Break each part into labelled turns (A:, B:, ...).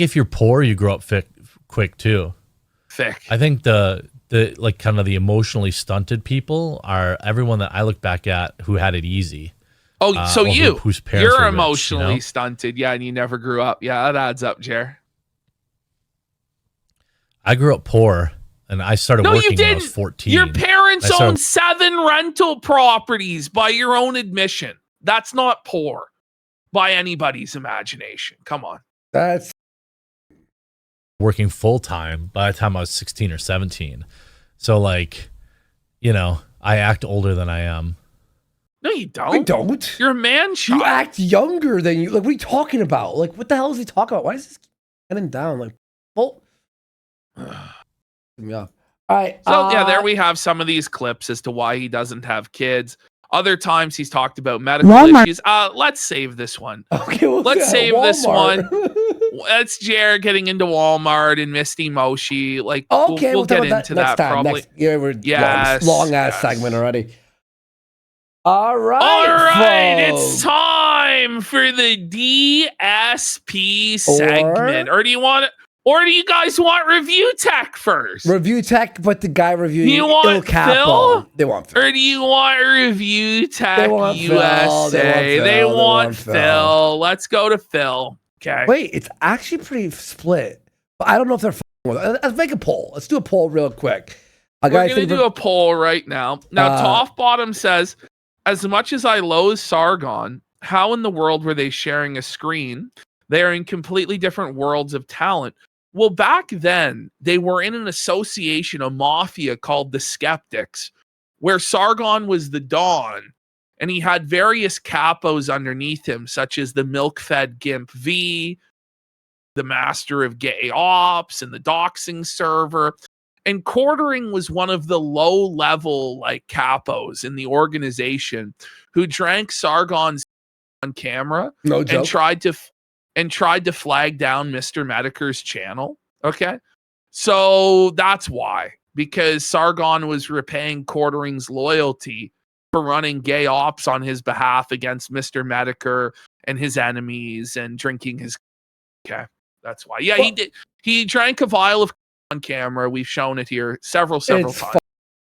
A: if you're poor, you grow up quick too.
B: Thick.
A: I think the like kind of the emotionally stunted people are everyone that I look back at who had it easy.
B: Oh, so
A: whose parents
B: you're
A: were
B: emotionally
A: rich,
B: stunted, yeah, and you never grew up. Yeah, that adds up, Jer.
A: I grew up poor, and I started working when I was 14.
B: Your parents own 7 rental properties by your own admission. That's not poor by anybody's imagination. Come on.
C: That's
A: working full time by the time I was 16 or 17. So like, you know, I act older than I am.
B: No, you don't.
C: We don't.
B: You're a man child.
C: You act younger than you. Like, what are you talking about? Like, what the hell is he talking about? Why is this getting down? Like, well, yeah. All right.
B: So yeah, there we have some of these clips as to why he doesn't have kids. Other times he's talked about medical issues. Let's save this one.
C: Okay,
B: let's save this one. That's Jared getting into Walmart and Misty Moshi. Like,
C: okay,
B: we'll get into that probably.
C: We're long ass segment already. All right,
B: it's time for the DSP segment. Or do you want it? Or do you guys want review tech first?
C: Review tech, but the guy reviewing
B: you want Phil?
C: They want Phil.
B: Or do you want review tech
C: USA?
B: They want Phil. Let's go to Phil. Okay.
C: Wait, it's actually pretty split. But I don't know if they're let's make a poll. Let's do a poll real quick.
B: We're going to do a poll right now. Now, Toff Bottom says, as much as I loathe Sargon, how in the world were they sharing a screen? They are in completely different worlds of talent. Well, back then, they were in an association, a mafia called the Skeptics, where Sargon was the Don, and he had various capos underneath him, such as the milk-fed Gimp V, the master of gay ops, and the doxing server. And Quartering was one of the low-level like capos in the organization who drank Sargon's on camera and tried to flag down Mr. Mediker's channel. Okay. So that's why, because Sargon was repaying Quartering's loyalty for running gay ops on his behalf against Mr. Mediker and his enemies and drinking his. Okay. That's why. Yeah, he did. He drank a vial of on camera. We've shown it here several times.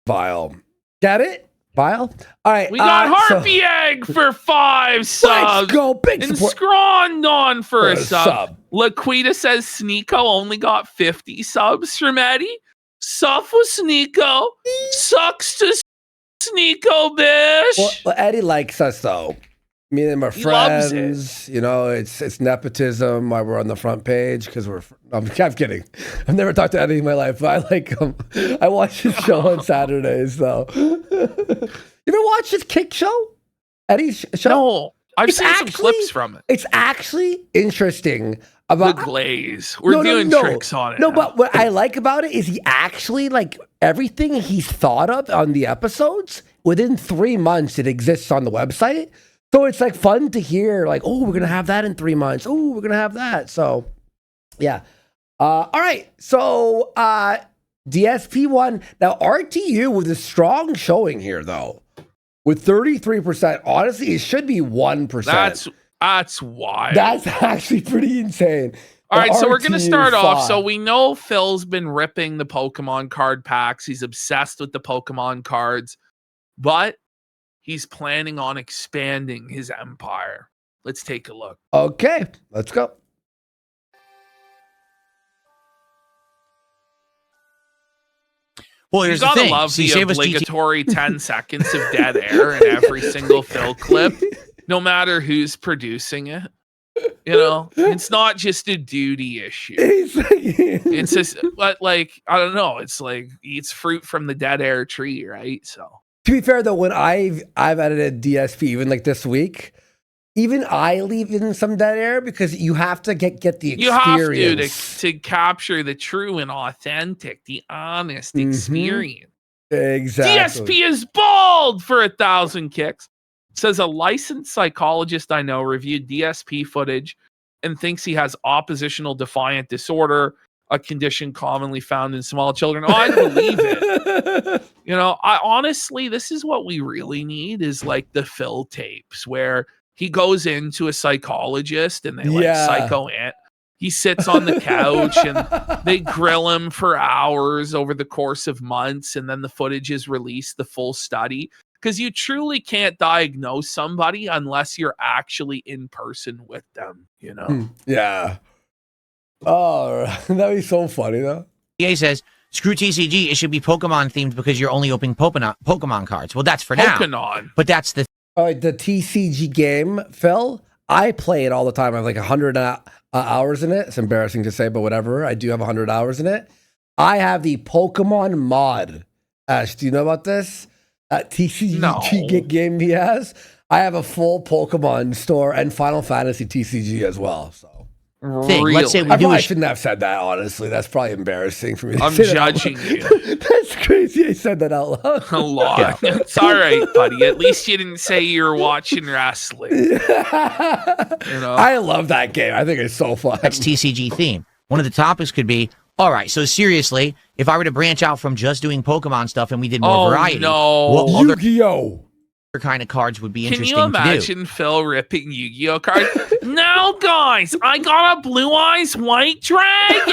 C: Vial. Get it? Vial? All right.
B: We got Harpy Egg for 5 subs.
C: Let's go. Big
B: and
C: support.
B: Scrondon for a sub. Laquita says Sneeko only got 50 subs from Eddie. Suff with Sneeko. Sucks to Sneeko, bish.
C: Well, Eddie likes us, though. Me and him are friends. You know, it's nepotism why we're on the front page because I'm kidding. I've never talked to Eddie in my life, but I like him. I watch his show on Saturdays, though. You ever watch his kick show? Eddie's show?
B: No, I've seen some clips from it.
C: It's actually interesting about
B: the glaze. We're doing tricks on it.
C: No, but what I like about it is he actually, like, everything he's thought of on the episodes, within 3 months, it exists on the website. So it's like fun to hear, like, oh, we're going to have that in 3 months. Oh, we're going to have that. So, yeah. All right. So, DSP won. Now, RTU with a strong showing here, though, with 33%. Honestly, it should be 1%.
B: That's wild.
C: That's actually pretty insane.
B: All right, so we're going to start off. So we know Phil's been ripping the Pokemon card packs. He's obsessed with the Pokemon cards. But he's planning on expanding his empire. Let's take a look.
C: Okay, let's go.
D: Well, here's
B: you gotta
D: the thing.
B: love the obligatory 10 seconds of dead air in every single Phil clip, no matter who's producing it. You know, it's not just a duty issue. It's just, like, I don't know. It's like eats fruit from the dead air tree, right? So.
C: To be fair, though, when I've edited DSP, even like this week, even I leave in some dead air because you have to get the experience.
B: You have to capture the true and authentic, the honest experience.
C: Exactly.
B: DSP is bald for 1,000 kicks. Says a licensed psychologist I know reviewed DSP footage and thinks he has oppositional defiant disorder, a condition commonly found in small children. Oh, I believe it. You know, I honestly, this is what we really need is like the Phil tapes where he goes into a psychologist and they like He sits on the couch and they grill him for hours over the course of months. And then the footage is released, the full study. Because you truly can't diagnose somebody unless you're actually in person with them, you know?
C: Yeah. Oh, that'd be so funny, though.
D: EA says, screw TCG, it should be Pokemon themed because you're only opening Pokemon cards. Well, that's for now.
B: Pokemon.
D: But that's the
C: All right, the TCG game, Phil, I play it all the time. I have like 100 hours in it. It's embarrassing to say, but whatever. I do have 100 hours in it. I have the Pokemon mod. Ash, do you know about this? TCG game he has. I have a full Pokemon store and Final Fantasy TCG as well. So
D: thing.
B: Really?
D: Let's say we
C: I
D: do
C: probably
D: a
C: shouldn't have said that, honestly. That's probably embarrassing for me to
B: I'm
C: say that out
B: judging
C: loud.
B: you.
C: That's crazy I said that out loud.
B: A lot. It's all right, buddy. At least you didn't say you were watching wrestling. You know?
C: I love that game. I think it's so fun.
D: That's TCG theme. One of the topics could be, all right, so seriously, if I were to branch out from just doing Pokemon stuff and we did more variety, what other
C: Yu-Gi-Oh!
D: kind of cards would be
B: Can
D: interesting
B: you
D: to do?
B: imagine Phil ripping Yu-Gi-Oh cards? Now, guys, I got a Blue Eyes White Dragon.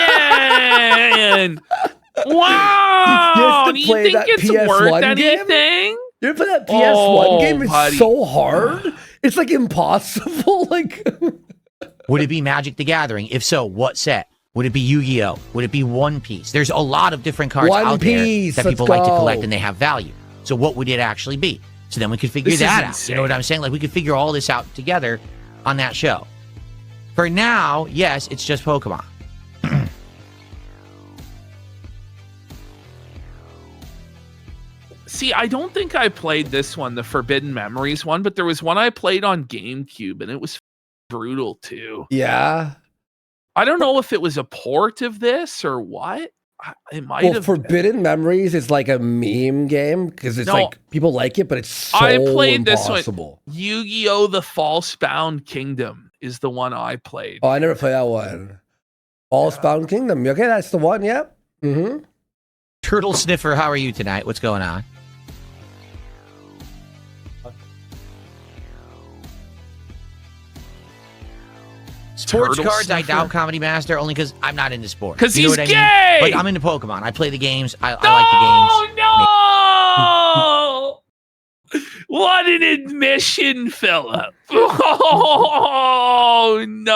B: Wow. Do you
C: play
B: think
C: that
B: it's
C: PS1
B: worth
C: game?
B: anything?
C: You ever play that PS1 game? It's
B: buddy.
C: so hard. It's like impossible. Like,
D: Would it be Magic the Gathering? If so, what set? Would it be Yu-Gi-Oh? Would it be One Piece? There's a lot of different cards
C: One
D: out
C: Piece,
D: there that people
C: let's
D: like to
C: go.
D: collect and they have value. So what would it actually be? So then we could figure
B: This is
D: that out.
B: insane.
D: You know what I'm saying? Like we could figure all this out together on that show. For now, yes, it's just Pokemon.
B: See, I don't think I played this one, the Forbidden Memories one, but there was one I played on GameCube, and it was brutal too.
C: yeah.
B: I don't know if it was a port of this or what. It might
C: Well,
B: have.
C: Forbidden Memories is like a meme game because it's
B: No.
C: like people like it, but it's so
B: I played this one.
C: impossible.
B: Yu-Gi-Oh! The False-Bound Kingdom is the one I played.
C: Oh, I never played that one. False-Bound Kingdom. Okay, that's the one. Yep. Mm-hmm.
D: Turtle Sniffer, how are you tonight? What's going on? Sports
B: Turtle
D: cards, I
B: Sniffer?
D: doubt Comedy Master, only because I'm not into sports.
B: 'Cause
D: You know
B: he's
D: what I mean?
B: gay!
D: Like, I'm into Pokemon. I play the games. I like the games.
B: No! What an admission, Philip. Oh, no.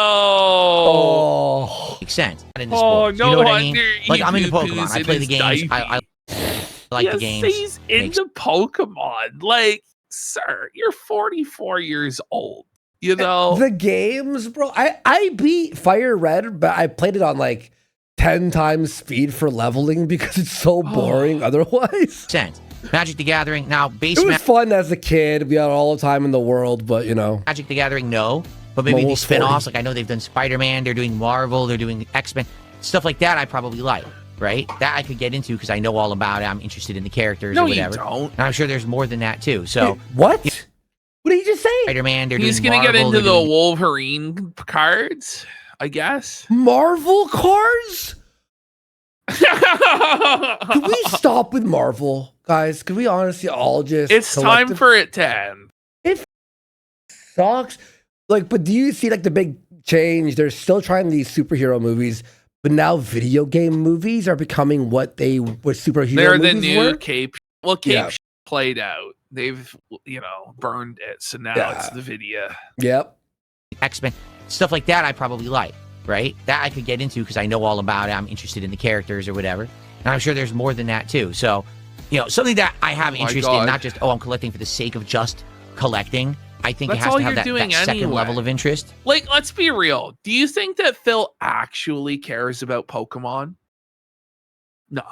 C: Oh.
D: Makes sense. Not into
B: Oh,
D: sports.
B: no
D: You know what I
B: wonder
D: mean? Like, I'm into
B: he
D: Pokemon. I
B: poos
D: play
B: in
D: the
B: his
D: games. I
B: diaper.
D: like
B: Yes,
D: the games.
B: he's into Pokemon. Like, sir, you're 44 years old. You know?
C: The games, bro. I beat Fire Red, but I played it on like 10 times speed for leveling because it's so boring otherwise.
D: Sense. Magic the Gathering. Now, base
C: It was fun as a kid. We had all the time in the world, but you know.
D: Magic the Gathering, no. But maybe these
C: almost
D: spin-offs,
C: 40.
D: like I know they've done Spider-Man, they're doing Marvel, they're doing X-Men. Stuff like that I probably like, right? That I could get into because I know all about it. I'm interested in the characters
B: No,
D: or
B: you
D: whatever.
B: don't.
D: And I'm sure there's more than that too. So,
C: Wait, what? What did he just say?
D: Spider-Man, they're
B: He's
D: doing
B: going to get
D: Marvel,
B: into the
D: they're doing-
B: Wolverine cards, I guess.
C: Marvel cards? Can we stop with Marvel, guys? Can we honestly all just
B: It's time for it to end.
C: sucks? Like, but do you see like the big change? They're still trying these superhero movies, but now video game movies are becoming what superhero
B: They're the
C: movies
B: new
C: were.
B: Cape. Well, Cape
C: Yeah.
B: played out. They've, burned it. So now
C: Yeah.
B: it's the video.
C: Yep.
D: X-Men. Stuff like that I probably like, right? That I could get into because I know all about it. I'm interested in the characters or whatever. And I'm sure there's more than that too. So, something that I have
B: my
D: interest
B: God.
D: in, not just, I'm collecting for the sake of just collecting. I think
B: That's
D: it has
B: all
D: to have
B: you're
D: that
B: doing
D: second
B: anyway.
D: level of interest.
B: Like, let's be real. Do you think that Phil actually cares about Pokemon? No.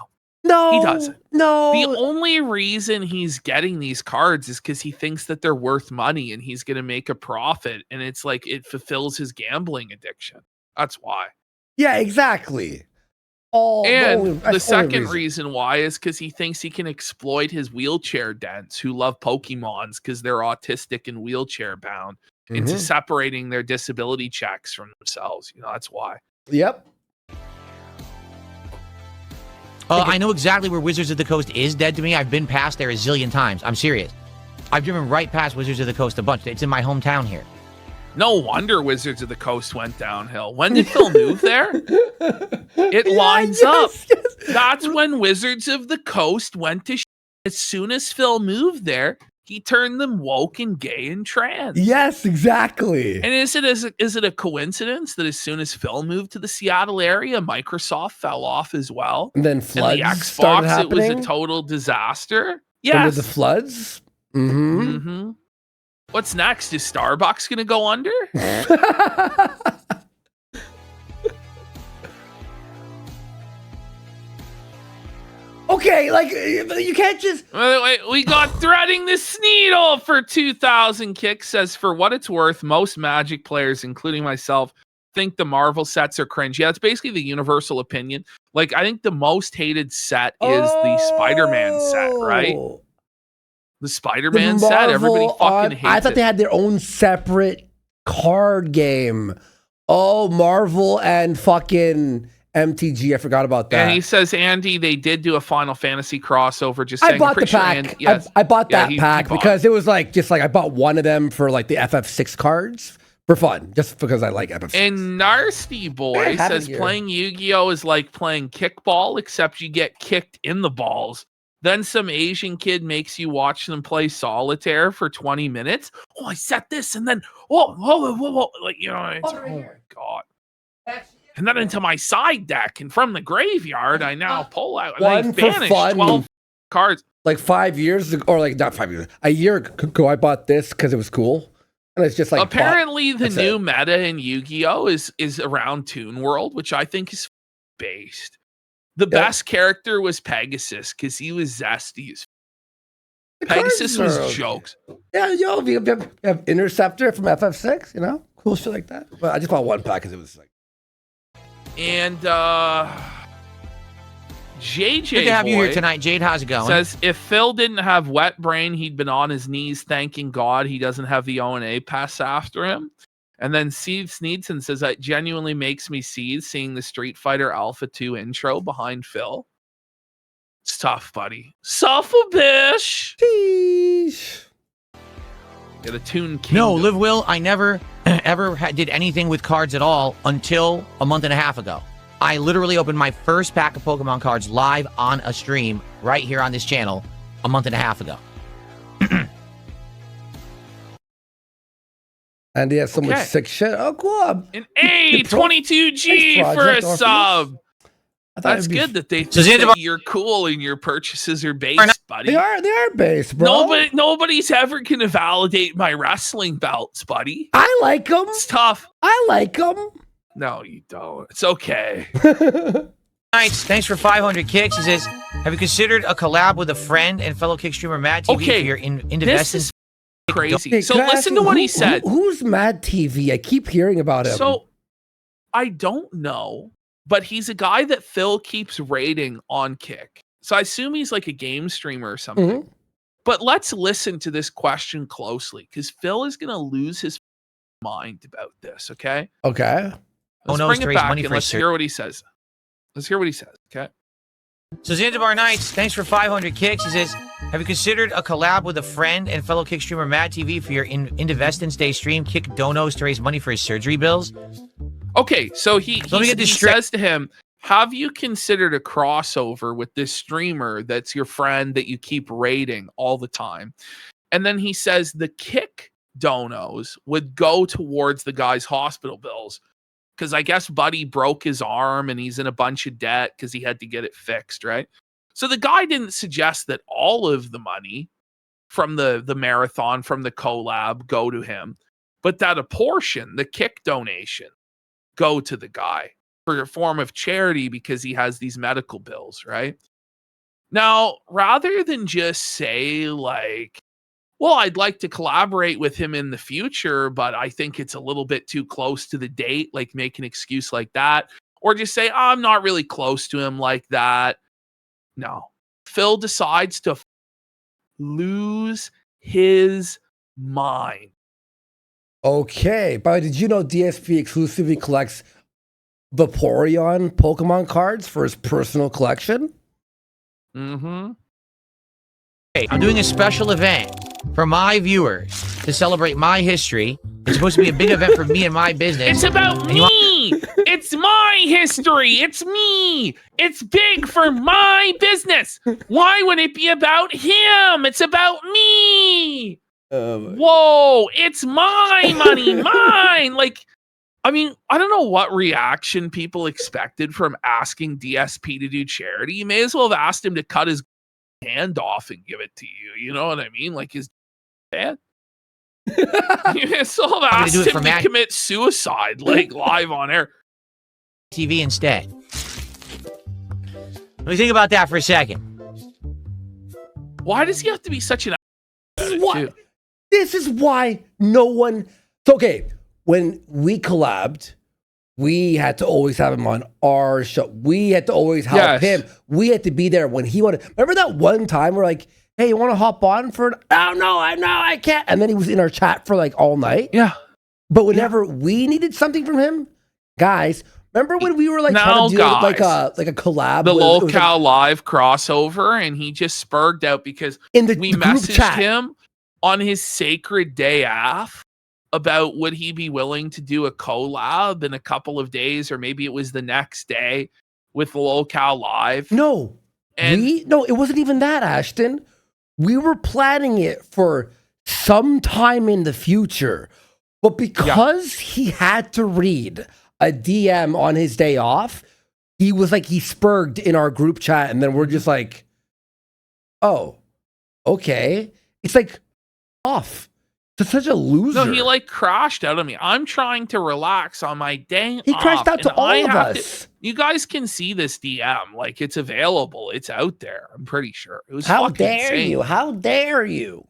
C: No,
B: He doesn't.
C: No,
B: The only reason he's getting these cards is because he thinks that they're worth money and he's going to make a profit. And it's like it fulfills his gambling addiction. That's why.
C: yeah, exactly. Oh,
B: And
C: that's
B: the second
C: reason.
B: reason why is because he thinks he can exploit his wheelchair dents who love Pokemons because they're autistic and wheelchair bound into
C: Mhm.
B: separating their disability checks from themselves. That's why.
C: Yep.
D: I know exactly where Wizards of the Coast is dead to me. I've been past there a zillion times. I'm serious. I've driven right past Wizards of the Coast a bunch. It's in my hometown here.
B: No wonder Wizards of the Coast went downhill. When did Phil move there? It lines up.
C: Yes.
B: That's when Wizards of the Coast went to as soon as Phil moved there, he turned them woke and gay and trans.
C: Yes, exactly.
B: And is it a coincidence that as soon as Phil moved to the Seattle area, Microsoft fell off as well?
C: And then floods
B: and the
C: started
B: Xbox, it was
C: happening?
B: a total disaster.
C: And
B: Yes.
C: with the floods? Mm-hmm.
B: Mm-hmm. What's next? Is Starbucks going to go under?
C: Okay, like, you can't just...
B: Wait, we got Threading the Sneedle for 2,000 kicks. Says, for what it's worth, most Magic players, including myself, think the Marvel sets are cringe. Yeah, it's basically the universal opinion. Like, I think the most hated set is the Spider-Man set, right? The Spider-Man set, everybody fucking hates it.
C: I thought they had their own separate card game. Oh, Marvel and fucking MTG. I forgot about that.
B: And he says, Andy, they did do a Final Fantasy crossover. Just saying,
C: I bought the pack.
B: Yes.
C: I bought that
B: he
C: pack
B: bought
C: because it was like I bought one of them for like the FF6 cards for fun, just because I like FF6.
B: And Nasty Boy says playing Yu-Gi-Oh is like playing kickball, except you get kicked in the balls. Then some Asian kid makes you watch them play solitaire for 20 minutes. Oh, I set this, and then whoa, like, you know, it's, oh my god. And then into my side deck, and from the graveyard, I now pull out and I banish 12 cards.
C: Like 5 years ago, or like not 5 years, a year ago, I bought this because it was cool. And it's just like
B: apparently the new meta in Yu-Gi-Oh is around Toon World, which I think is based. The best character was Pegasus because he was zesty as Pegasus was jokes.
C: Yeah, you have Interceptor from FF6, you know, cool shit like that. But I just bought one pack because it was like.
B: And JJ
D: Good to have you
B: Boy
D: here tonight, Jade. How's it going?
B: says if Phil didn't have wet brain, he'd been on his knees thanking God he doesn't have the O&A pass after him. And then Steve Sneedson says that genuinely makes me seethe seeing the Street Fighter Alpha 2 intro behind Phil. It's tough, buddy. Suffer, bish.
C: Sheesh.
B: Yeah, the Toon Kingdom.
D: No, Live Will, I never ever did anything with cards at all until a month and a half ago. I literally opened my first pack of Pokemon cards live on a stream right here on this channel a month and a half ago.
C: And he has so much sick shit. Oh, cool.
B: An A22G for a sub. That's good that they say you're cool and your purchases are based, buddy.
C: They are based, bro.
B: Nobody's ever gonna validate my wrestling belts, buddy.
C: I like them.
B: It's tough.
C: I like them.
B: No, you don't. It's okay.
D: Nice. Thanks for 500 kicks. He says, have you considered a collab with a friend and fellow kick streamer MadTV for your
B: this is crazy. So listen to what he said.
C: Who's MadTV? I keep hearing about him.
B: So I don't know, but he's a guy that Phil keeps rating on Kick. So I assume he's like a game streamer or something.
C: Mm-hmm.
B: But let's listen to this question closely because Phil is going to lose his mind about this, okay?
C: Okay.
B: Let's bring it back and let's hear what he says. Let's hear what he says, okay?
D: So Zanzibar Nights, thanks for 500 kicks. He says, have you considered a collab with a friend and fellow kick streamer MadTV for your Indivestance Day stream? Kick donos to raise money for his surgery bills.
B: Okay, so he says to him, have you considered a crossover with this streamer that's your friend that you keep rating all the time? And then he says the Kick donos would go towards the guy's hospital bills. Because I guess Buddy broke his arm and he's in a bunch of debt because he had to get it fixed, right? So the guy didn't suggest that all of the money from the marathon, from the collab, go to him, but that a portion, the Kick donation, go to the guy for a form of charity because he has these medical bills, right? Now, rather than just say like, well, I'd like to collaborate with him in the future, but I think it's a little bit too close to the date, like make an excuse like that, or just say, I'm not really close to him like that. No. Phil decides to lose his mind.
C: Okay. By the way, did you know DSP exclusively collects Vaporeon Pokemon cards for his personal collection?
B: Mm-hmm.
D: Hey, I'm doing a special event for my viewers. to celebrate my history. It's supposed to be a big event for me and my business.
B: It's about me. It's my history. It's me. It's big for my business. Why would it be about him? It's about me. Whoa, it's my money, mine. Like, I mean, I don't know what reaction people expected from asking DSP to do charity. You may as well have asked him to cut his hand off and give it to you. You know what I mean? Like his hand. You may as well have asked him to commit suicide, like live on air.
D: TV instead. Let me think about that for a second.
B: Why does he have to be such an
C: This is why no one. So, okay, when we collabed, we had to always have him on our show. We had to always help him. We had to be there when he wanted. Remember that one time we're like, hey, you want to hop on for an. Oh, no, I can't. And then he was in our chat for like all night.
B: Yeah.
C: But whenever we needed something from him, guys, remember when we were like trying to do like a collab?
B: The Locale Live crossover, and he just spurged out because we messaged him on his sacred day off about would he be willing to do a collab in a couple of days, or maybe it was the next day with the Locale Live.
C: No, it wasn't even that, Ashton. We were planning it for some time in the future, but because he had to read a DM on his day off, he was like, he spurged in our group chat, and then we're just like, oh, okay. It's like off. It's such a loser.
B: No, he like crashed out on me. I'm trying to relax on my day
C: He crashed out to all of us.
B: You guys can see this DM. Like, it's available. It's out there. I'm pretty sure. It was
C: How
B: fucking
C: dare
B: insane.
C: you? How dare you?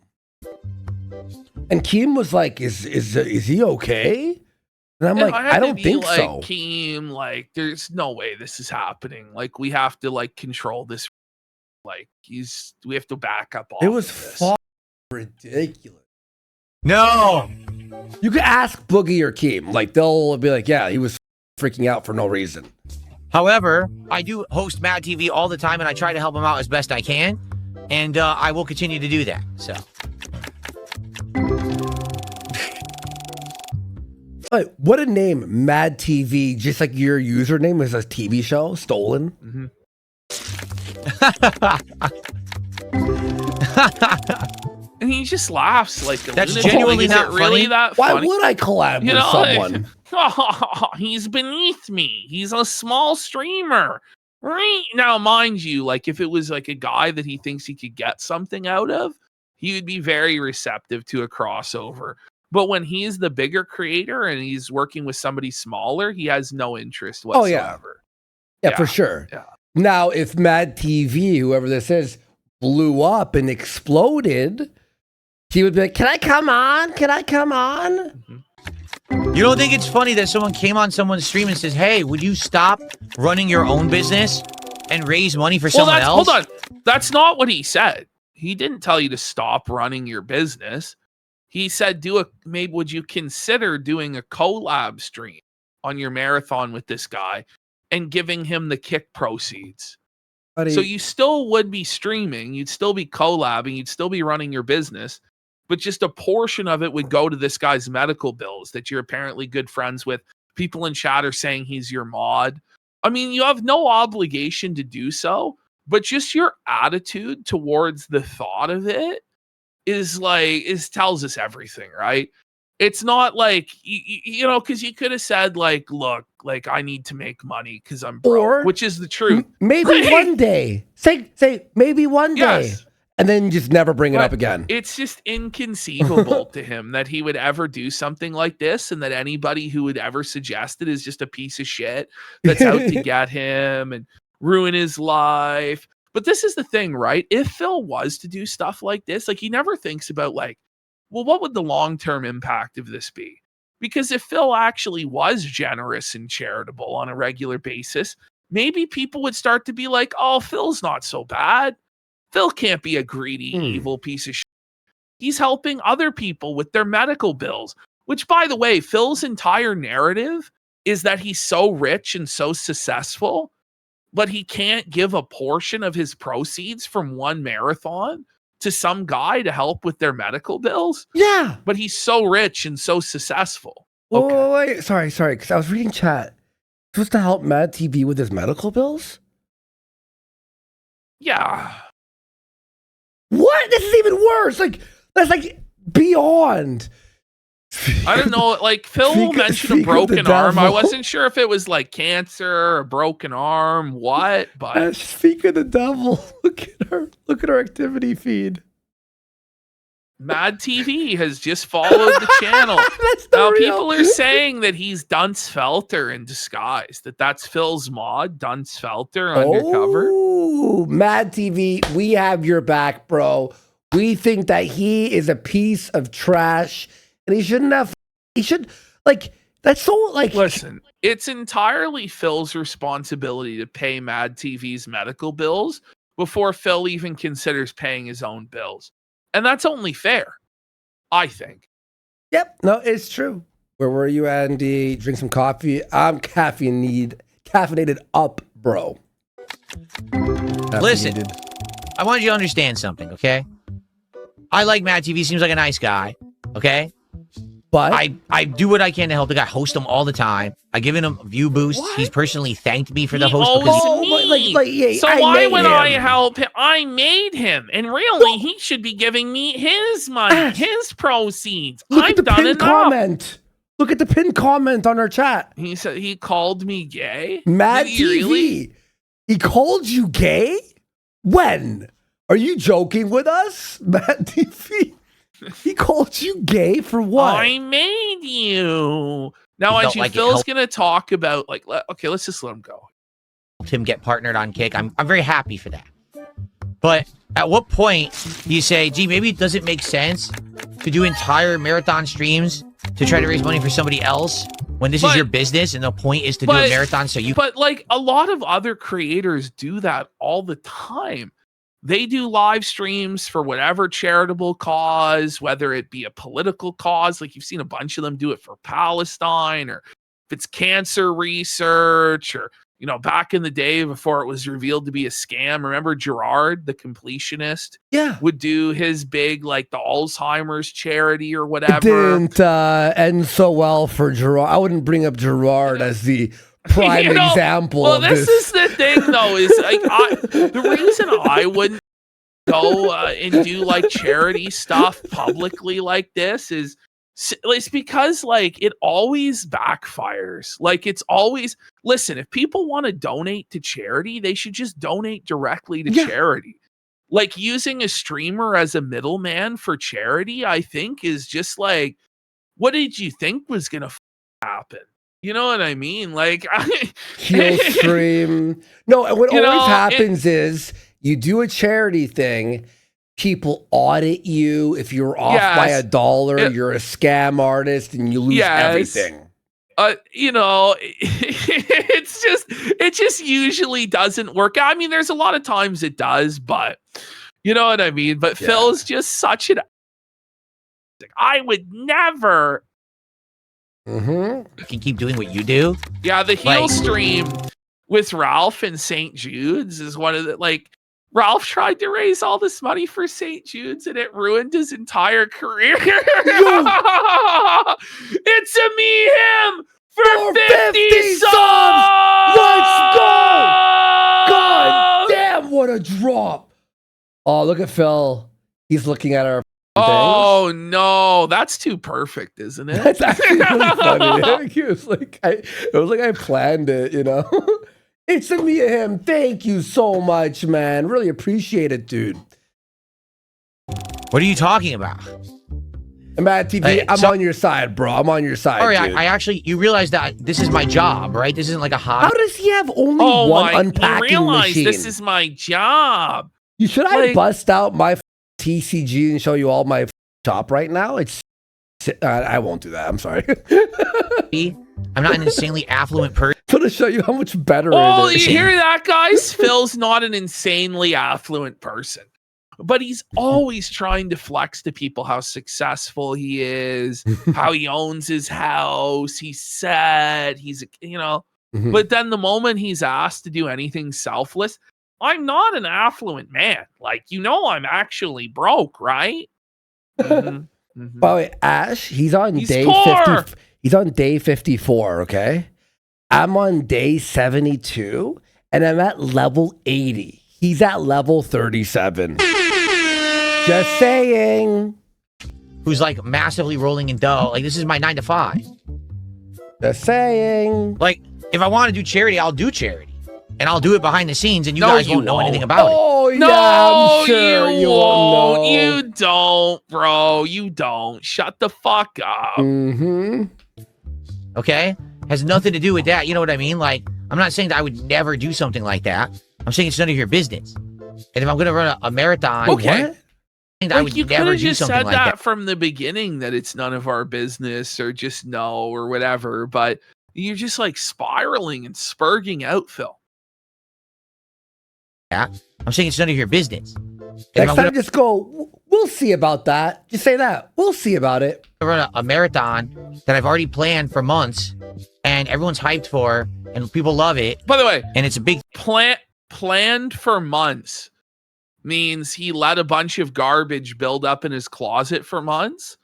C: And Keem was like, is he okay? And I'm like, I don't think so.
B: Keem, like, there's no way this is happening. Like, we have to like control this. Like, we have to back up all.
C: It was
B: this.
C: Ridiculous.
D: No.
C: You could ask Boogie or Keem. Like, they'll be like, yeah, he was freaking out for no reason.
D: However, I do host MadTV all the time, and I try to help him out as best I can, and I will continue to do that. So.
C: What a name, MadTV, just like your username is a TV show, stolen.
B: And he just laughs like
D: that's genuinely not
B: really
D: funny.
B: that
C: Why
B: funny?
C: would I collab with someone?
B: He's beneath me. He's a small streamer. Right now, mind you, like if it was like a guy that he thinks he could get something out of, he would be very receptive to a crossover. But when he's the bigger creator and he's working with somebody smaller, he has no interest whatsoever.
C: Yeah, for sure. Yeah. Now, if MadTV, whoever this is, blew up and exploded, he would be like, can I come on? Can I come on?
D: You don't think it's funny that someone came on someone's stream and says, hey, would you stop running your own business and raise money for someone else?
B: Hold on. That's not what he said. He didn't tell you to stop running your business. He said, maybe would you consider doing a collab stream on your marathon with this guy and giving him the kick proceeds? So you still would be streaming, you'd still be collabing, you'd still be running your business, but just a portion of it would go to this guy's medical bills that you're apparently good friends with. People in chat are saying he's your mod. I mean, you have no obligation to do so, but just your attitude towards the thought of it tells us everything, right? It's not like, you know, because you could have said like, look, like I need to make money because I'm broke, which is the truth.
C: Maybe one day. Say maybe one day. And then just never bring it up again.
B: It's just inconceivable to him that he would ever do something like this, and that anybody who would ever suggest it is just a piece of shit that's out to get him and ruin his life. But this is the thing, right? If Phil was to do stuff like this, like he never thinks about like, well, what would the long-term impact of this be? Because if Phil actually was generous and charitable on a regular basis, maybe people would start to be like, oh, Phil's not so bad. Phil can't be a greedy, evil piece of shit. He's helping other people with their medical bills, which, by the way, Phil's entire narrative is that he's so rich and so successful, but he can't give a portion of his proceeds from one marathon to some guy to help with their medical bills.
C: Yeah.
B: But he's so rich and so successful.
C: Wait. Sorry. Because I was reading chat. Supposed to help MadTV with his medical bills?
B: Yeah.
C: What? This is even worse. Like, that's like beyond.
B: I don't know. Like Phil mentioned a broken arm. I wasn't sure if it was like cancer or a broken arm, what, but
C: speak of the devil. Look at our activity feed.
B: MadTV has just followed the channel. Now people are saying that he's Dunce Felter in disguise. That's Phil's mod, Dunce Felter undercover.
C: Oh, MadTV, we have your back, bro. We think that he is a piece of trash, and he shouldn't have. He should that's so like.
B: Listen, it's entirely Phil's responsibility to pay MadTV's medical bills before Phil even considers paying his own bills. And that's only fair, I think.
C: Yep. No, it's true. Where were you, Andy? Drink some coffee. I'm caffeinated up, bro.
D: Listen, I want you to understand something, okay? I like MadTV. Seems like a nice guy, okay?
C: But
D: I do what I can to help the guy. Host him all the time. I given him view boosts.
B: What?
D: He's personally thanked me for the
B: He
D: host.
B: owes
D: Because
B: me. So why would I help him? I made him, and really, he should be giving me his money, his proceeds.
C: Look
B: I've
C: at the
B: done
C: pinned
B: enough.
C: comment. Look at the pinned comment on our chat.
B: He said he called me gay.
C: MadTV.
B: Did he really?
C: He called you gay? When? Are you joking with us? MadTV. He called you gay for what?
B: I made you. Now, as Phil's going to talk about, okay, let's just let him go.
D: Him get partnered on Kick. I'm very happy for that. But at what point do you say, gee, maybe it doesn't make sense to do entire marathon streams to try to raise money for somebody else when this is your business and the point is to do a marathon so you...
B: But like a lot of other creators do that all the time. They do live streams for whatever charitable cause, whether it be a political cause, like you've seen a bunch of them do it for Palestine, or if it's cancer research, or, back in the day before it was revealed to be a scam. Remember Gerard, the completionist?
C: Yeah.
B: Would do his big, the Alzheimer's charity or whatever.
C: It didn't end so well for Gerard. I wouldn't bring up Gerard as the prime example.
B: Well,
C: of
B: this is the thing, though, is the reason I wouldn't go and do charity stuff publicly like this is it's because it always backfires. It's always, listen, if people want to donate to charity, they should just donate directly to charity. Using a streamer as a middleman for charity, I think is just what did you think was gonna happen? You know what I mean?
C: He'll stream. No, and what always happens is you do a charity thing, people audit you. If you're off by $1, you're a scam artist and you lose everything.
B: It just usually doesn't work out. I mean, there's a lot of times it does, but you know what I mean? But Phil's just such an... I would never...
D: You can keep doing what you do.
B: Yeah, the heel stream with Ralph and St. Jude's is one of the Ralph tried to raise all this money for St. Jude's and it ruined his entire career. It's a me him for 50 subs.
C: Let's go! God damn, what a drop! Oh, look at Phil. He's looking at our.
B: Oh no, that's too perfect, isn't it?
C: That's actually really funny. It was like I planned it, It's a me and him. Thank you so much, man. Really appreciate it, dude.
D: What are you talking about?
C: MadTV, I'm on your side, bro. I'm on your side.
D: Sorry, I actually, you realize that this is my job, right? This isn't like a hobby.
C: How does he have only one unpacking machine?
B: This is my job.
C: Should I bust out my TCG and show you all my shop right now? I won't do that. I'm sorry.
D: I'm not an insanely affluent person.
C: I'm going to show you how much better it is.
B: You hear that, guys? Phil's not an insanely affluent person, but he's always trying to flex to people how successful he is, how he owns his house. He's set. But then the moment he's asked to do anything selfless, I'm not an affluent man. Like, I'm actually broke, right? Mhm, mhm.
C: By the way, Ash, he's on
B: He's
C: day
B: poor.
C: 50. He's on day 54, okay? I'm on day 72, and I'm at level 80. He's at level 37. Just saying.
D: Who's like massively rolling in dough. Like, this is my 9 to 5.
C: Just saying.
D: Like, if I want to do charity, I'll do charity. And I'll do it behind the scenes, and you
B: No,
D: guys
B: you
D: won't know
B: won't.
D: anything about it.
C: Oh, yeah,
B: No,
C: I'm sure
B: you
C: won't know.
B: You don't, bro. You don't. Shut the fuck up.
C: Mm-hmm.
D: Okay? Has nothing to do with that. You know what I mean? Like, I'm not saying that I would never do something like that. I'm saying it's none of your business. And if I'm going to run a marathon,
B: Okay.
C: What?
D: I
B: Like,
D: would
B: you could
D: never
B: have
D: do
B: just
D: something
B: said
D: like
B: that
D: that.
B: from the beginning, that it's none of our business, or just no, or whatever. But you're just like spiraling and spurging out, Phil.
D: I'm saying it's none of your business. And if
C: Next
D: I'm
C: time,
D: going
C: just go, we'll see about that. Just say that. We'll see about it.
D: to run a marathon that I've already planned for months, and everyone's hyped for, and people love it,
B: By the way,
D: and it's a big
B: planned for months means he let a bunch of garbage build up in his closet for months,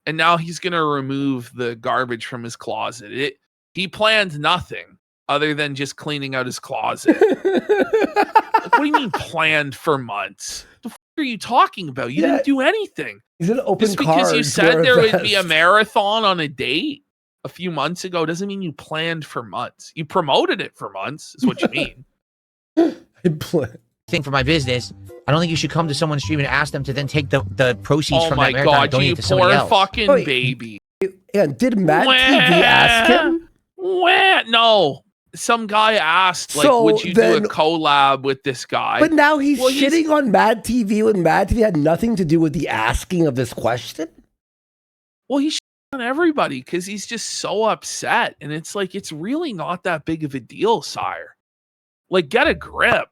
B: and now he's going to remove the garbage from his closet. He planned nothing other than just cleaning out his closet. Like, what do you mean planned for months? The fuck are you talking about? You didn't do anything.
C: He's an open
B: Just because you
C: cards
B: said
C: where
B: there would
C: that's-
B: be a marathon on a date a few months ago doesn't mean you planned for months. You promoted it for months, is what you mean.
D: thing for my business. I don't think you should come to someone's stream and ask them to then take the proceeds
B: Oh
D: from
B: my
D: that marathon and
B: god,
D: donate
B: you
D: it to somebody
B: poor
D: else.
B: fucking
C: Wait.
B: baby.
C: Yeah, did MadTV ask him?
B: No. Some guy asked, like,
C: So
B: would you
C: then-
B: do a collab with this guy?
C: But now he's
B: Well, he's-
C: shitting on MadTV when MadTV had nothing to do with the asking of this question.
B: Well, he's on everybody because he's just so upset. And it's like, it's really not that big of a deal, sire. Like, get a grip.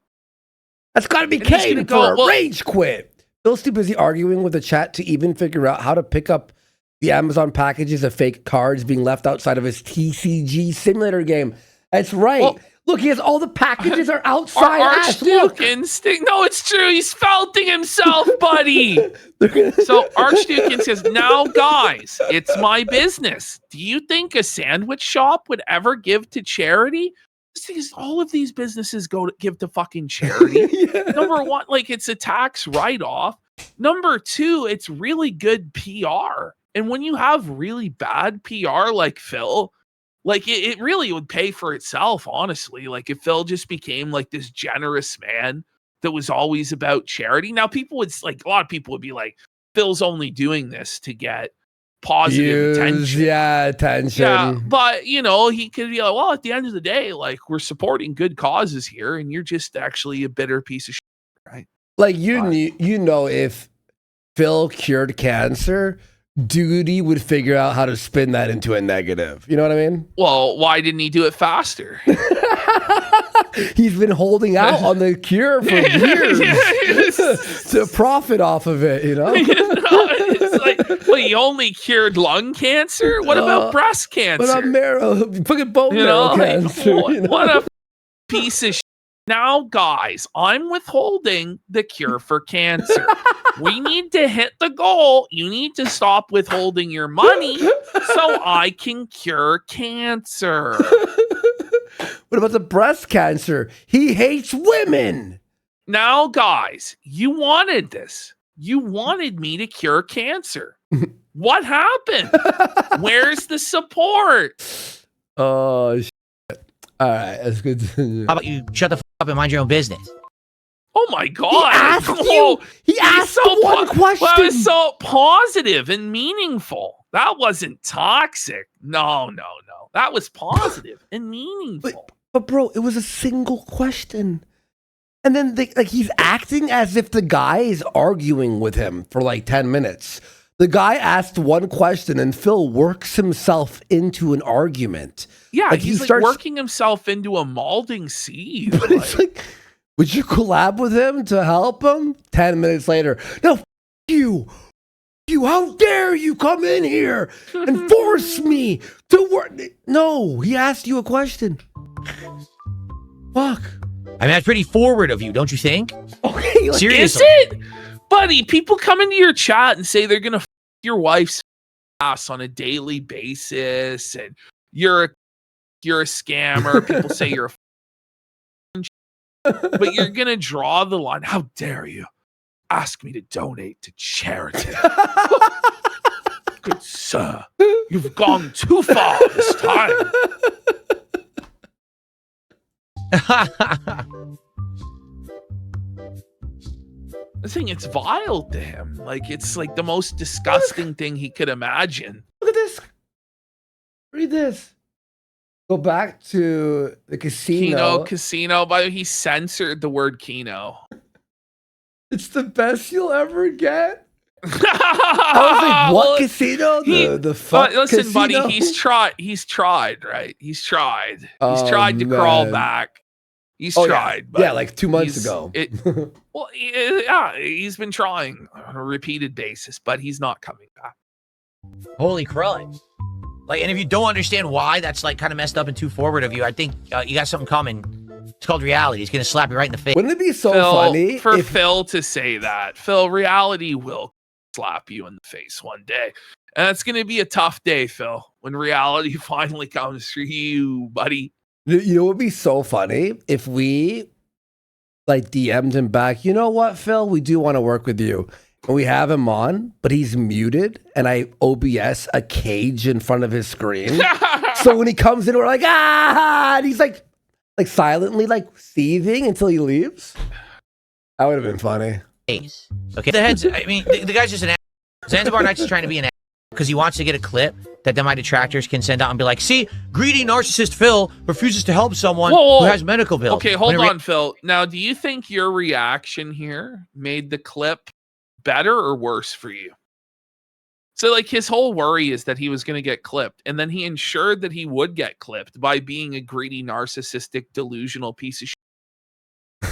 C: That's got to be
B: And he's
C: Kane
B: gonna
C: for
B: go,
C: a
B: well-
C: rage quit. Bill's too busy arguing with the chat to even figure out how to pick up the Amazon packages of fake cards being left outside of his TCG simulator game. That's right.
B: Well-
C: Look, he has all the packages are
B: Our
C: outside. Ash, look.
B: Archduke instinct. No, it's true. He's felting himself, buddy.
C: They're gonna-
B: So Archduke says, now, guys, it's my business. Do you think a sandwich shop would ever give to charity? Because all of these businesses go to give to fucking charity.
C: Yeah.
B: Number one, like, it's a tax write-off. Number two, it's really good PR. And when you have really bad PR like Phil, like, it really would pay for itself, honestly. Like, if Phil just became like this generous man that was always about charity. Now, people would, like, a lot of people would be like, Phil's only doing this to get positive attention.
C: Yeah, attention.
B: Yeah, but he could be like, well, at the end of the day, like, we're supporting good causes here, and you're just actually a bitter piece of shit, right?
C: Like if Phil cured cancer, Duty would figure out how to spin that into a negative. You know what I mean?
B: Well, why didn't he do it faster?
C: He's been holding out on the cure for years to profit off of it,
B: It's like, well, he only cured lung cancer? What about breast cancer?
C: But I'm fucking bone marrow cancer.
B: What a piece of shit. Now, guys, I'm withholding the cure for cancer. We need to hit the goal. You need to stop withholding your money so I can cure cancer.
C: What about the breast cancer? He hates women.
B: Now, guys, you wanted this. You wanted me to cure cancer. What happened? Where's the support?
C: Oh, shit. All right, that's good.
D: How about you shut the up and mind your own business?
B: Oh my God.
C: He asked one question.
B: That was so positive and meaningful. That wasn't toxic. No. That was positive and meaningful.
C: But bro, it was a single question. And then he's acting as if the guy is arguing with him for like 10 minutes. The guy asked one question and Phil works himself into an argument.
B: Yeah,
C: Like,
B: he's
C: he
B: like
C: starts-
B: working himself into a malding seed.
C: But it's like, would you collab with him to help him? 10 minutes later, no, you, how dare you come in here and force me to work? No, he asked you a question. Fuck.
D: I mean, that's pretty forward of you, don't you think?
C: Okay, like,
D: Seriously.
B: Is it? Buddy, people come into your chat and say they're going to f your wife's ass on a daily basis, and you're a scammer. People say you're a but you're going to draw the line. How dare you ask me to donate to charity? Good sir, you've gone too far this time. I think it's vile to him. Like, it's like the most disgusting thing he could imagine.
C: Look at this. Read this. Go back to the casino.
B: Kino Casino. By the way, he censored the word Kino.
C: It's the best you'll ever get. I was like, what casino? The fuck
B: listen,
C: casino?
B: buddy, he's tried, right? He's tried to crawl back. He's tried.
C: Yeah, like 2 months ago.
B: Well, yeah, he's been trying on a repeated basis, but he's not coming back.
D: Holy crud. Like, and if you don't understand why that's like kind of messed up and too forward of you, I think you got something coming. It's called reality. He's going to slap you right in the face.
C: Wouldn't it be so funny
B: for Phil to say that? Phil, reality will slap you in the face one day. And it's going to be a tough day, Phil, when reality finally comes for you, buddy.
C: You know what would be so funny? If we like DM'd him back, you know what, Phil? We do want to work with you. And we have him on, but he's muted, and I OBS a cage in front of his screen. So when he comes in, we're like, ah, and he's like silently like seething until he leaves. That would have been funny.
D: Okay, the heads. I mean, the guy's just an ass. Zanzibar Nights is trying to be an ass because he wants to get a clip that then my detractors can send out and be like, see, greedy narcissist Phil refuses to help someone who has medical bills.
B: Okay, hold on, Phil. Now, do you think your reaction here made the clip better or worse for you? So, like, his whole worry is that he was going to get clipped, and then he ensured that he would get clipped by being a greedy, narcissistic, delusional piece of shit.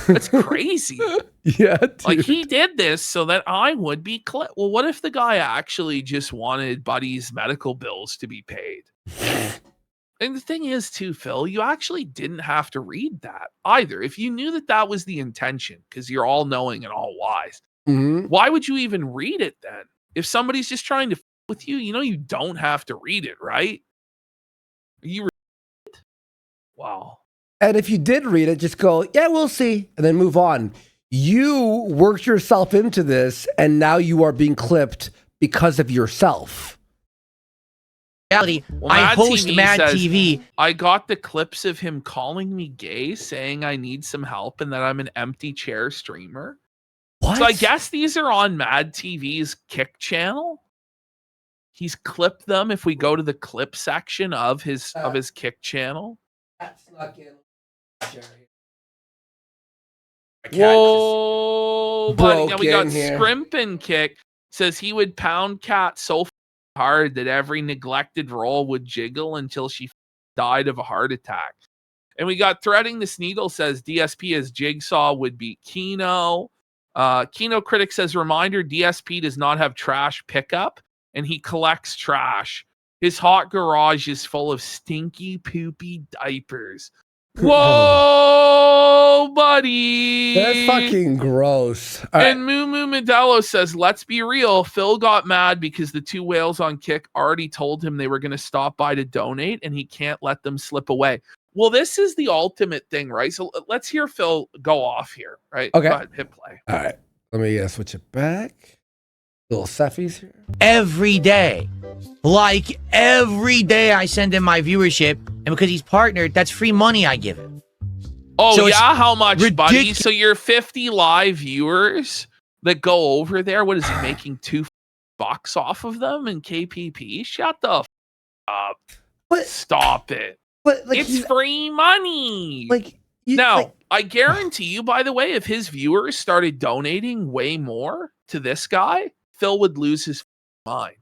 B: That's crazy.
C: Yeah, dude.
B: Like, he did this so that I would be clipped. Well, what if the guy actually just wanted Buddy's medical bills to be paid? And the thing is, too, Phil, you actually didn't have to read that either. If you knew that that was the intention, because you're all knowing and all wise, why would you even read it then? If somebody's just trying to f with you, you know you don't have to read it, right? You read it? Wow.
C: And if you did read it, just go, yeah, we'll see, and then move on. You worked yourself into this, and now you are being clipped because of yourself.
D: Reality,
B: Well,
D: I host
B: TV
D: Mad
B: says,
D: TV.
B: I got the clips of him calling me gay, saying I need some help and that I'm an empty chair streamer.
C: What?
B: So I guess these are on Mad TV's Kick channel. He's clipped them if we go to the clip section of his Kick channel.
C: That's not getting
B: Whoa, buddy. Now we got
C: here.
B: Scrimp and Kick. Says he would pound Cat so hard that every neglected roll would jiggle until she died of a heart attack. And we got Threading the Sneedle says DSP as Jigsaw would be Kino. Kino Critic says, reminder, DSP does not have trash pickup and he collects trash. His hot garage is full of stinky, poopy diapers. Whoa, buddy.
C: That's fucking gross. All
B: And Moo Moo Modelo says, let's be real. Phil got mad because the two whales on Kick already told him they were going to stop by to donate and he can't let them slip away. Well, this is the ultimate thing, right? So let's hear Phil go off here, right?
C: Okay.
B: Go ahead, hit play.
C: All right. Let me switch it back. Little Seffies here.
D: Every day. Like, every day I send him my viewership, and because he's partnered, that's free money I give him.
B: Oh,
D: So
B: yeah? How much, buddy?
D: ridiculous.
B: So your 50 live viewers that go over there, what is he making $2 off of them in KPP? Shut the up.
C: But,
B: Stop it.
C: but like,
B: It's free money.
C: like, you,
B: Now,
C: like,
B: I guarantee you, by the way, if his viewers started donating way more to this guy, Phil would lose his mind.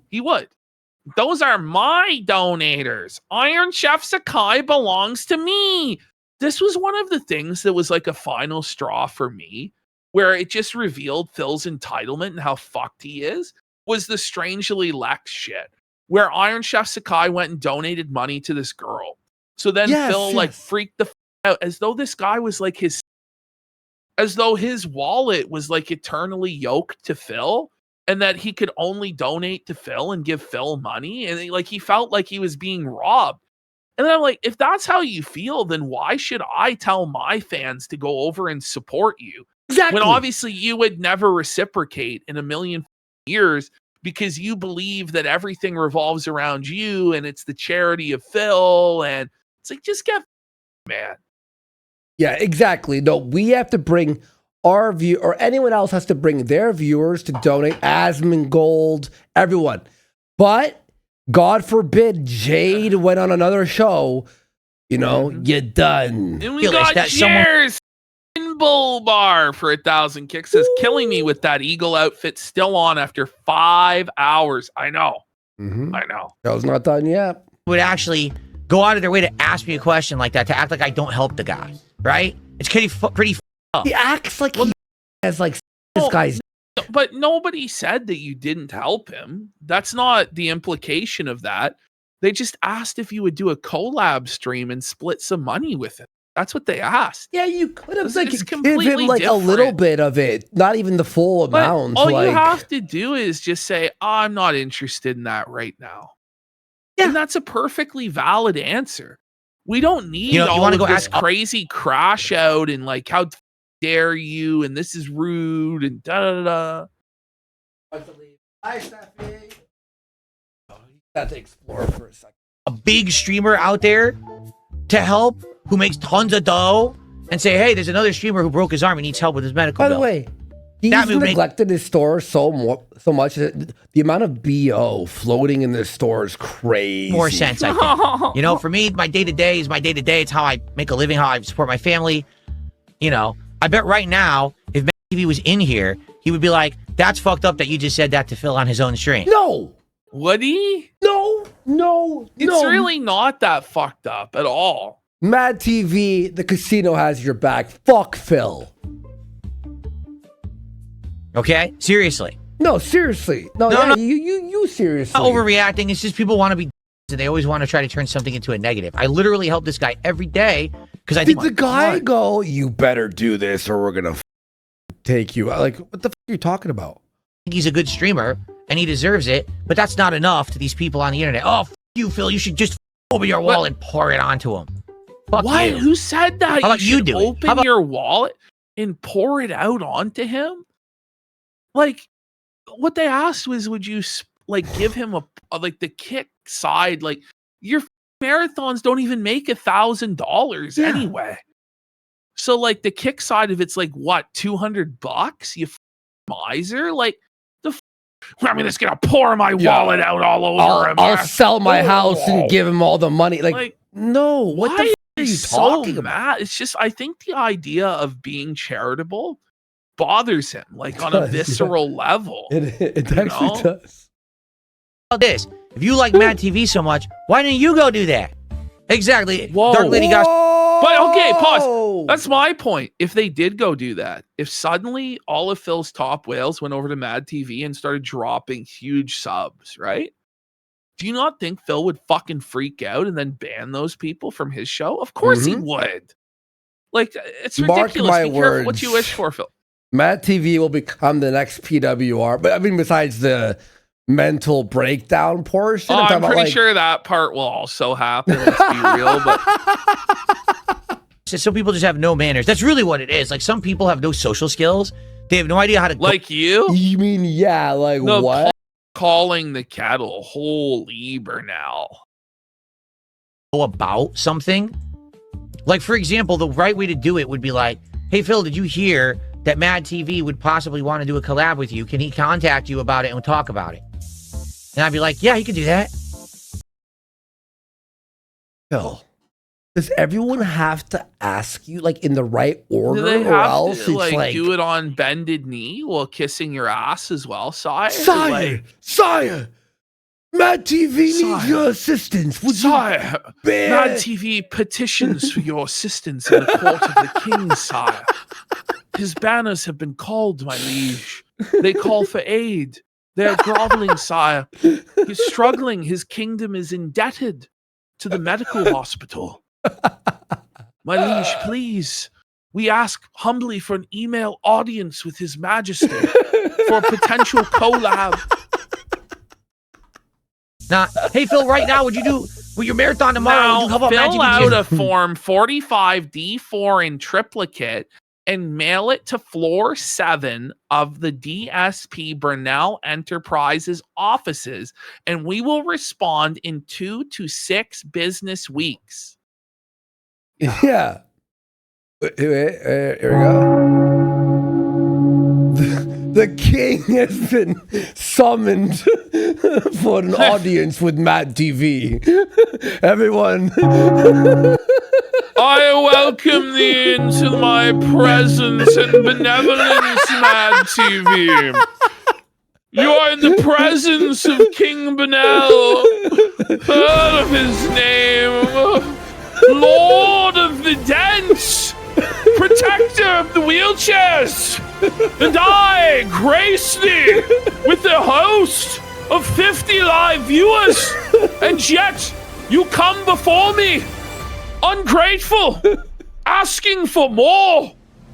B: He would. Those are my donators. Iron Chef Sakai belongs to me. This was one of the things that was like a final straw for me, where it just revealed Phil's entitlement and how fucked he is, was the Strangely Lex shit, where Iron Chef Sakai went and donated money to this girl. So then
C: Yes,
B: Phil like
C: yes.
B: freaked the out as though this guy was like as though his wallet was like eternally yoked to Phil and that he could only donate to Phil and give Phil money. And like he felt like he was being robbed. And then I'm like, if that's how you feel, then why should I tell my fans to go over and support you?
C: Exactly.
B: When obviously you would never reciprocate in a million years because you believe that everything revolves around you and it's the charity of Phil. And it's like, just get man.
C: Yeah, exactly. No, we have to bring our view, or anyone else has to bring their viewers to donate. Asmongold, everyone. But God forbid Jade went on another show. You know, you're done.
B: And we got shares. Bull Bar for 1,000 kicks says, killing me with that eagle outfit still on after 5 hours. I know. I know.
C: Show's not done yet.
D: Would actually go out of their way to ask me a question like that, to act like I don't help the guy, right? It's pretty up.
C: He acts like he has like this guy's.
B: But nobody said that you didn't help him. That's not the implication of that. They just asked if you would do a collab stream and split some money with him. That's what they asked.
C: Yeah, you could have like give
B: completely
C: him like
B: different.
C: a little bit of it, not even the full
B: But
C: amount.
B: all
C: like,
B: you have to do is just say, oh, I'm not interested in that right now.
C: Yeah.
B: And that's a perfectly valid answer. We don't need
D: you
B: all
D: wanna
B: of
D: go
B: this
D: ask
B: crazy crash out and like, how dare you? And this is rude and da-da-da.
C: Hi, Stephanie. Got to explore for a second.
D: A big streamer out there to help who makes tons of dough and say, hey, there's another streamer who broke his arm and needs help with his medical
C: By the
D: bill.
C: way, he's neglected his store so much that the amount of BO floating in this store is crazy.
D: More sense, I think. You know, for me, my day-to-day is my day-to-day. It's how I make a living, how I support my family. You know, I bet right now, if MadTV was in here, he would be like, that's fucked up that you just said that to Phil on his own stream.
C: No.
B: Would he?
C: No.
B: It's really not that fucked up at all.
C: MadTV, the casino has your back. Fuck Phil.
D: Okay? Seriously.
C: No, seriously. No. You seriously.
D: Not overreacting. It's just people want to be and they always want to try to turn something into a negative. I literally help this guy every day because I think
C: the guy go, you better do this or we're going to take you. Like, what the fuck are you talking about?
D: He's a good streamer and he deserves it, but that's not enough to these people on the internet. Oh, you, Phil. You should just open your wallet and pour it onto him. Fuck
B: Why?
D: you.
B: Who said that?
D: How about you do it?
B: Open your wallet and pour it out onto him? Like, what they asked was, would you like give him a like the kick side? Like, your marathons don't even make $1,000 anyway. So like the kick side of it's like what, $200? You miser? Like I'm just gonna pour my wallet out all over him.
C: I'll sell my house and give him all the money. Like no, what the f are you talking about?
B: It's just I think the idea of being charitable bothers him, like on a visceral level.
C: It actually does.
D: About this, if you like MadTV so much, why didn't you go do that? Exactly.
B: Whoa.
D: Dark Lady got.
B: But okay, pause. That's my point. If they did go do that, if suddenly all of Phil's top whales went over to MadTV and started dropping huge subs, right? Do you not think Phil would fucking freak out and then ban those people from his show? Of course he would. Like, it's ridiculous.
C: Mark my
B: Be careful
C: words.
B: what you wish for, Phil.
C: MadTV will become the next PWR. But I mean, besides the mental breakdown portion,
B: I'm pretty sure that part will also happen. Let's be real, but
D: some people just have no manners. That's really what it is. Like, some people have no social skills. They have no idea how to.
B: Like you?
C: You mean like
B: no,
C: what?
B: Calling the kettle. Holy Burnell.
D: Go about something. Like, for example, the right way to do it would be like, hey, Phil, did you hear that MadTV would possibly want to do a collab with you? Can he contact you about it and talk about it? And I'd be like, yeah, he could do that.
C: Phil, does everyone have to ask you like in the right order,
B: Do they
C: or
B: have
C: else
B: to,
C: it's like
B: do it on bended knee while kissing your ass as well, sire?
C: Sire, MadTV needs your assistance. Would
B: Sire,
C: you bear?
B: MadTV petitions for your assistance in the court of the king, sire. His banners have been called, my liege. They call for aid. They're groveling, sire. He's struggling. His kingdom is indebted to the medical hospital. My liege, please. We ask humbly for an email audience with His Majesty for a potential collab.
D: Now, hey, Phil, right now, would you do with your marathon tomorrow? Would you help out
B: fill
D: MadTV?
B: out a form 45D4 in triplicate and mail it to floor 7 of the DSP Burnell Enterprises offices, and we will respond in 2 to 6 business weeks.
C: Yeah. Here we go. The king has been summoned for an audience with MadTV. Everyone.
B: I welcome thee into my presence and benevolence, MadTV. You are in the presence of King Burnell. Heard of his name. Lord of the Dents. Protector of the wheelchairs. And I grace thee with the host of 50 live viewers. And yet you come before me ungrateful, asking for more.